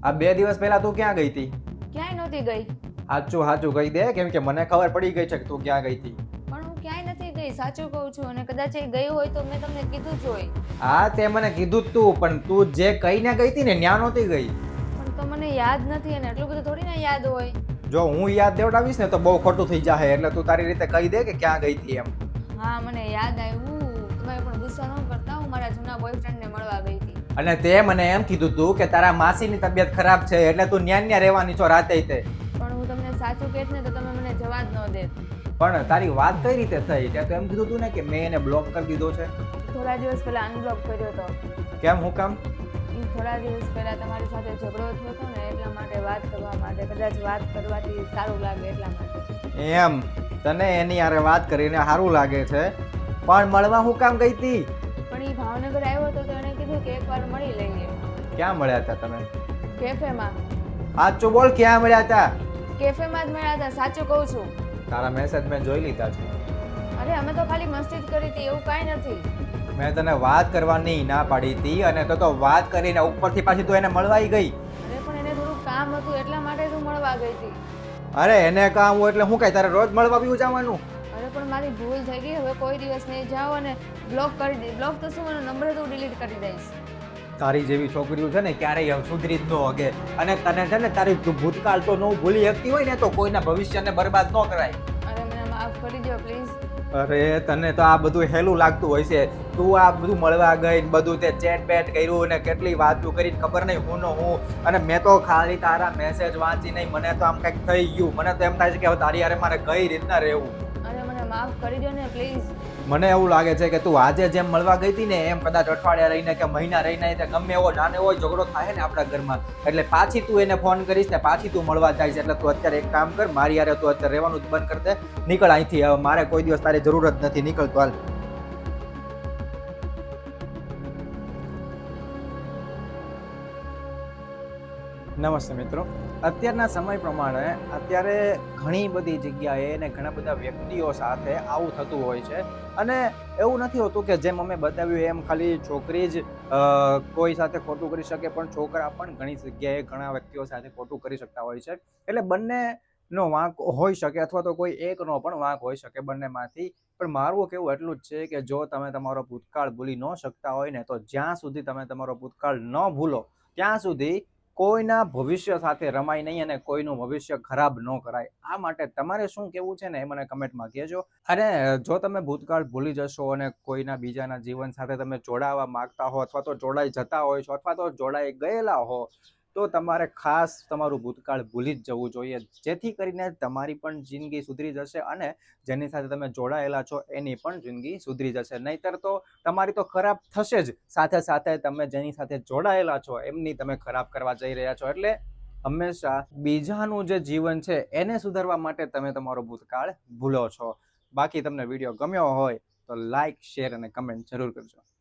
આ 2 દિવસ પહેલા તું ક્યાં ગઈ હતી? ક્યાંય નહોતી ગઈ. સાચું સાચું કહી દે, કેમ કે મને ખબર પડી ગઈ છે કે તું ક્યાં ગઈ હતી. પણ હું ક્યાંય નથી ગઈ, સાચું કહું છું. અને કદાચ એ ગઈ હોય તો મેં તમને કીધું જ હોય. હા, તે મને કીધું જ તું, પણ તું જે કહીને ગઈ હતી ને ત્યાં નહોતી ગઈ. પણ તો મને યાદ નથી, અને એટલું બધું થોડી ના યાદ હોય. જો હું યાદ દેવડાવીશ ને તો બહુ ખોટું થઈ જાય, એટલે તું તારી રીતે કહી દે કે ક્યાં ગઈ હતી એમ. હા, મને યાદ આવ્યું. તમે પણ ગુસ્સો ન કરતા, હું મારા જૂના બોયફ્રેન્ડને મળવા ગઈ હતી. અને તે મને એમ કીધું તું કે તારા માસીની તબિયત ખરાબ છે એટલે તું ન્યા રહેવાની છો રાતે તે. પણ હું તમને સાચું કહેત ને તો તમે મને જવા જ ન દેત. પણ તારી વાત કઈ રીતે થઈ? ત્યાં તો એમ કીધું તું ને કે મેં એને બ્લોક કરી દીધો છે. થોડા દિવસ પહેલા અનબ્લોક કર્યો હતો. કેમ, હું કામ? થોડા દિવસ પહેલા તમારી સાથે ઝઘડો થયો હતો ને, એટલા માટે વાત કરવા માટે. કદાચ વાત કરવાથી સારું લાગે એટલા માટે. એમ તને એની હારે વાત કરીને સારું લાગે છે, પણ મળવા હું કામ ગઈ હતી? પણ એ ભાવનગર આવ્યો હતો તો એણે કીધું કે એકવાર મળી લઈએ. ક્યાં મળ્યા હતા તમે? કેફેમાં. સાચું બોલ, ક્યાં મળ્યા હતા? કેફેમાં જ મળ્યા હતા, સાચું કહું છું. તારા મેસેજ મેં જોઈ લીધા છે. અરે અમે તો ખાલી મસ્તી જ કરી હતી, એવું કાંઈ નથી. મેં તને વાત કરવાની ના પાડી હતી અને તો વાત કરીને ઉપરથી પાછી તું એને મળવાઈ ગઈ. અરે પણ એને થોડું કામ હતું એટલા માટે હું મળવા ગઈ હતી. અરે એને કામ હોય એટલે હું કઈ તારે રોજ મળવા બી જવાનું? અરે પણ મારી ભૂલ થઈ ગઈ, હવે કોઈ દિવસ નહીં જાઓ. અને બ્લોક કરી દઈ. બ્લોક તો શું, એનો નંબર તો ડિલીટ કરી દઈશ. તારી જેવી છોકરીઓ છે ને ક્યારેય સુધરી જ ન હગે, અને તને છે ને તારી ભૂતકાળ તો ન ભૂલી શકતી હોય ને તો કોઈના ભવિષ્યને બરબાદ ન કરાય. અરે મને માફ કરી દો પ્લીઝ. અરે તને તો આ બધું હેલું લાગતું હોય છે. તું આ બધું મળવા ગઈ ને બધું તે ચેટ બેટ કર્યું ને કેટલી વાતો કરીને ખબર નહીં હું નો હું, અને મેં તો ખાલી તારા મેસેજ વાંચી નહીં, મને તો આમ કંઈક થઈ ગયું. મને તો એમ થાય છે કે હવે તારી હારે મારે કઈ રીતના રહેવું. અરે મને માફ કરી દો ને પ્લીઝ. મને એવું લાગે છે કે તું આજે જેમ મળવા ગઈ હતી ને એમ કદાચ અઠવાડિયા રહીને કે મહિના રહીને ગમે એવો નાનો એવો ઝઘડો થાય ને આપણા ઘરમાં, એટલે પાછી તું એને ફોન કરીશ ને પાછી તું મળવા જાય છે. એટલે તું અત્યારે એક કામ કર, મારી હારે તું અત્યારે રહેવાનું જ બંધ કરી દે. નીકળ અહીંથી, હવે મારે કોઈ દિવસ તારી જરૂર જ નથી. નીકળ તો હાલ. નમસ્તે મિત્રો. અત્યારના સમય પ્રમાણે અત્યારે ઘણી બધી જગ્યાએ અને ઘણા બધા વ્યક્તિઓ સાથે આવું થતું હોય છે, અને એવું નથી હોતું કે જેમ અમે બતાવ્યું એમ ખાલી છોકરી જ કોઈ સાથે ખોટું કરી શકે, પણ છોકરા પણ ઘણી જગ્યાએ ઘણા વ્યક્તિઓ સાથે ખોટું કરી શકતા હોય છે. એટલે બંનેનો વાંક હોઈ શકે, અથવા તો કોઈ એકનો પણ વાંક હોઈ શકે, બંનેમાંથી. પણ મારું કેવું એટલું જ છે કે જો તમે તમારો ભૂતકાળ ભૂલી ન શકતા હોય ને તો જ્યાં સુધી તમે તમારો ભૂતકાળ ન ભૂલો ત્યાં સુધી કોઈના ભવિષ્ય સાથે રમાય નહીં અને કોઈનું ભવિષ્ય ખરાબ ન કરાય. આ માટે તમારે શું કેવું છે ને એ મને કમેન્ટમાં કહેજો. અને જો તમે ભૂતકાળ ભૂલી જશો અને કોઈના બીજાના જીવન સાથે તમે જોડાવા માંગતા હો, અથવા તો જોડાઈ જતા હોય છો, અથવા તો જોડાઈ ગયેલા હો, તો તમારે ખાસ તમારું ભૂતકાળ ભૂલી જ જવું જોઈએ, જેથી કરીને તમારી પણ જિંદગી સુધરી જશે અને જેની સાથે તમે જોડાયેલા છો એની પણ જિંદગી સુધરી જશે. નહીતર તો તમારી તો ખરાબ થશે જ, સાથે સાથે તમે જેની સાથે જોડાયેલા છો એમની તમે ખરાબ કરવા જઈ રહ્યા છો. એટલે હંમેશા બીજાનું જે જીવન છે એને સુધારવા માટે તમે તમારો ભૂતકાળ ભૂલો છો. બાકી તમને વિડીયો ગમ્યો હોય તો લાઈક, શેર અને કમેન્ટ જરૂર કરજો.